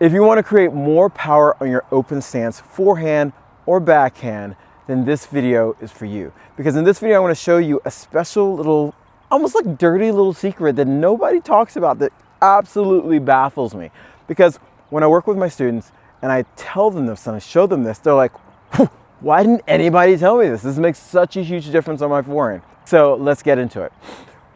If you want to create more power on your open stance, forehand or backhand, then this video is for you. Because in this video, I want to show you a special little, almost like dirty little secret that nobody talks about that absolutely baffles me. Because when I work with my students and I tell them this and I show them this, they're like, why didn't anybody tell me this? This makes such a huge difference on my forehand. So let's get into it.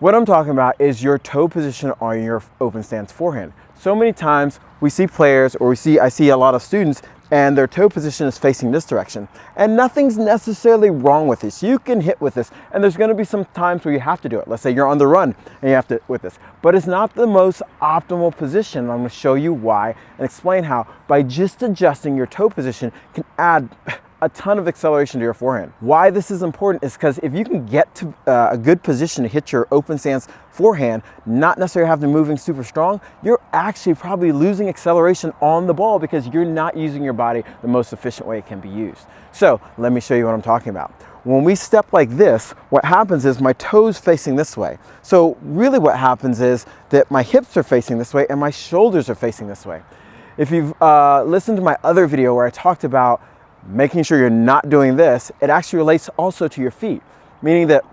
What I'm talking about is your toe position on your open stance forehand. So many times we see players, or I see a lot of students, and their toe position is facing this direction. And nothing's necessarily wrong with this. You can hit with this, and there's gonna be some times where you have to do it. Let's say you're on the run and you have to with this. But it's not the most optimal position. I'm gonna show you why and explain how by just adjusting your toe position can add a ton of acceleration to your forehand. Why this is important is because if you can get to a good position to hit your open stance forehand, not necessarily have to moving super strong, you're actually probably losing acceleration on the ball because you're not using your body the most efficient way it can be used. So let me show you what I'm talking about. When we step like this, what happens is my toes facing this way. So really what happens is that my hips are facing this way and my shoulders are facing this way. If you've listened to my other video where I talked about making sure you're not doing this, it actually relates also to your feet, meaning that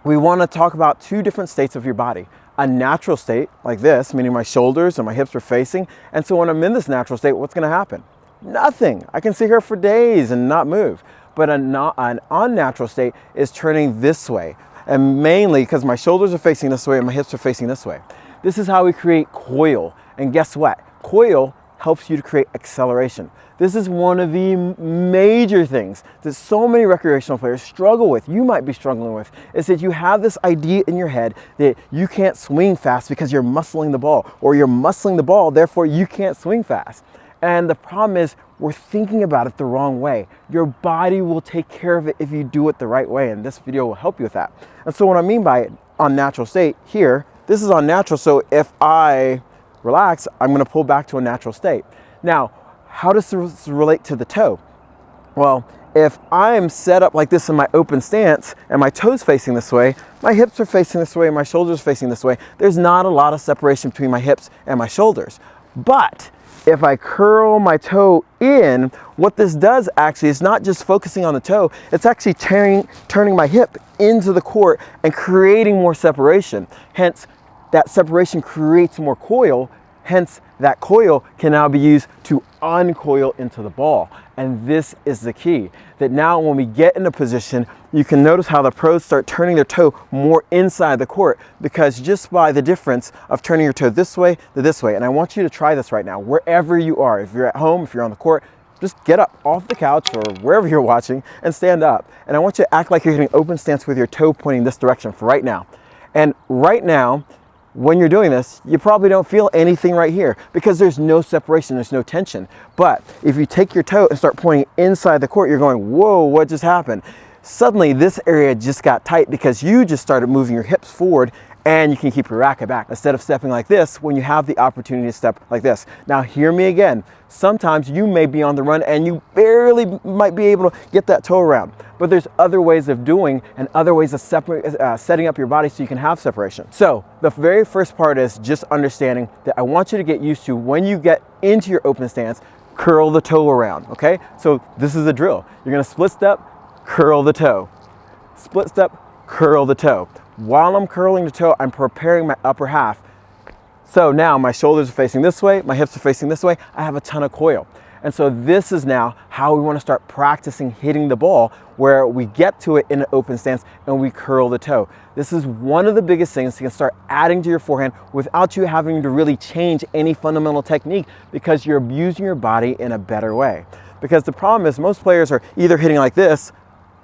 we want to talk about two different states of your body. A natural state like this, meaning my shoulders and my hips are facing, and so when I'm in this natural state, what's going to happen? Nothing. I can sit here for days and not move. But an unnatural state is turning this way, and mainly because my shoulders are facing this way and my hips are facing this way. This is how we create coil, and guess what? Coil helps you to create acceleration. This is one of the major things that so many recreational players struggle with, you might be struggling with, is that you have this idea in your head that you can't swing fast because you're muscling the ball, or you're muscling the ball, therefore you can't swing fast. And the problem is we're thinking about it the wrong way. Your body will take care of it if you do it the right way, and this video will help you with that. And so what I mean by unnatural state here, this is unnatural, so if I relax, I'm gonna pull back to a natural state. Now, how does this relate to the toe? Well, if I'm set up like this in my open stance and my toes facing this way, my hips are facing this way and my shoulders are facing this way, there's not a lot of separation between my hips and my shoulders. But if I curl my toe in, what this does actually is not just focusing on the toe, it's actually turning my hip into the court and creating more separation. Hence, that separation creates more coil. Hence, that coil can now be used to uncoil into the ball. And this is the key, that now when we get in a position, you can notice how the pros start turning their toe more inside the court, because just by the difference of turning your toe this way to this way. And I want you to try this right now, wherever you are. If you're at home, if you're on the court, just get up off the couch or wherever you're watching and stand up. And I want you to act like you're hitting open stance with your toe pointing this direction for right now. And right now, when you're doing this, you probably don't feel anything right here because there's no separation, there's no tension. But if you take your toe and start pointing inside the court, you're going, whoa, what just happened? Suddenly this area just got tight because you just started moving your hips forward, and you can keep your racket back instead of stepping like this when you have the opportunity to step like this. Now hear me again. Sometimes you may be on the run and you barely might be able to get that toe around, but there's other ways of doing and other ways of setting up your body so you can have separation. So the very first part is just understanding that I want you to get used to, when you get into your open stance, curl the toe around, okay? So this is the drill. You're gonna split step, curl the toe. Split step, curl the toe. While I'm curling the toe, I'm preparing my upper half. So now my shoulders are facing this way, my hips are facing this way, I have a ton of coil. And so this is now how we want to start practicing hitting the ball, where we get to it in an open stance and we curl the toe. This is one of the biggest things you can start adding to your forehand without you having to really change any fundamental technique, because you're using your body in a better way. Because the problem is most players are either hitting like this,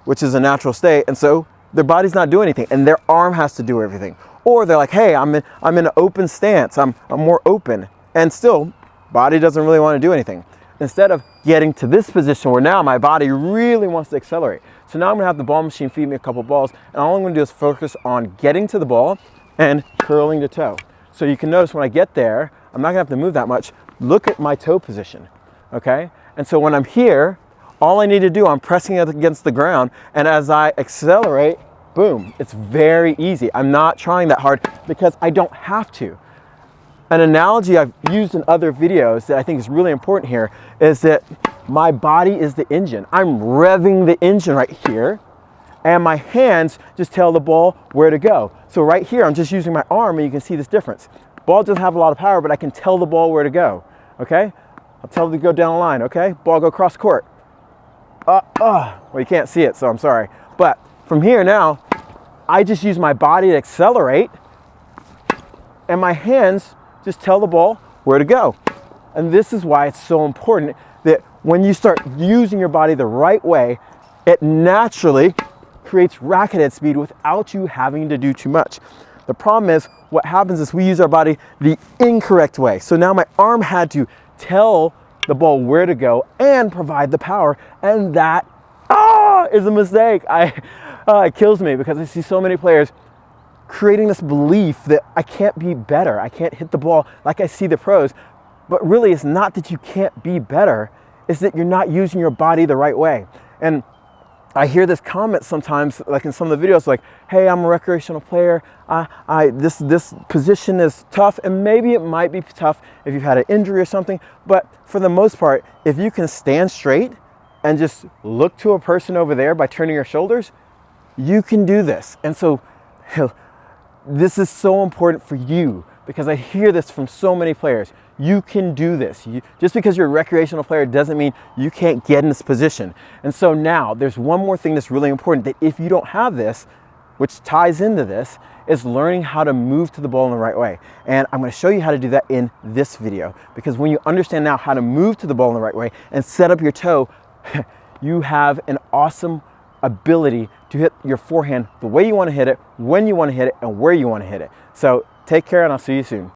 which is a natural state, and so their body's not doing anything and their arm has to do everything. Or they're like, hey, I'm in an open stance, I'm more open, and still body doesn't really want to do anything. Instead of getting to this position where now my body really wants to accelerate. So now I'm gonna have the ball machine feed me a couple balls, and all I'm gonna do is focus on getting to the ball and curling the toe. So you can notice when I get there, I'm not gonna have to move that much. Look at my toe position, okay? And so when I'm here, all I need to do, I'm pressing it against the ground, and as I accelerate, boom, it's very easy. I'm not trying that hard because I don't have to. an analogy I've used in other videos that I think is really important here is that my body is the engine. I'm revving the engine right here, and my hands just tell the ball where to go. So right here, I'm just using my arm, and you can see this difference. Ball doesn't have a lot of power, but I can tell the ball where to go, okay? I'll tell it to go down the line, okay? Ball go cross court. Well, you can't see it, so I'm sorry. But from here now, I just use my body to accelerate, and my hands just tell the ball where to go. And this is why it's so important that when you start using your body the right way, it naturally creates racket head speed without you having to do too much. The problem is, what happens is we use our body the incorrect way. So now my arm had to tell the ball where to go and provide the power, and that is a mistake. It kills me because I see so many players creating this belief that I can't be better, I can't hit the ball like I see the pros. But really, it's not that you can't be better, it's that you're not using your body the right way. And I hear this comment sometimes, like in some of the videos, like, hey, I'm a recreational player, this position is tough, and maybe it might be tough if you've had an injury or something, but for the most part, if you can stand straight and just look to a person over there by turning your shoulders, you can do this. And so this is so important for you, because I hear this from so many players. You can do this. Just because you're a recreational player doesn't mean you can't get in this position. And so now there's one more thing that's really important, that if you don't have this, which ties into this, is learning how to move to the ball in the right way. And I'm going to show you how to do that in this video, because when you understand now how to move to the ball in the right way and set up your toe, you have an awesome ability to hit your forehand the way you want to hit it, when you want to hit it, and where you want to hit it. So take care, and I'll see you soon.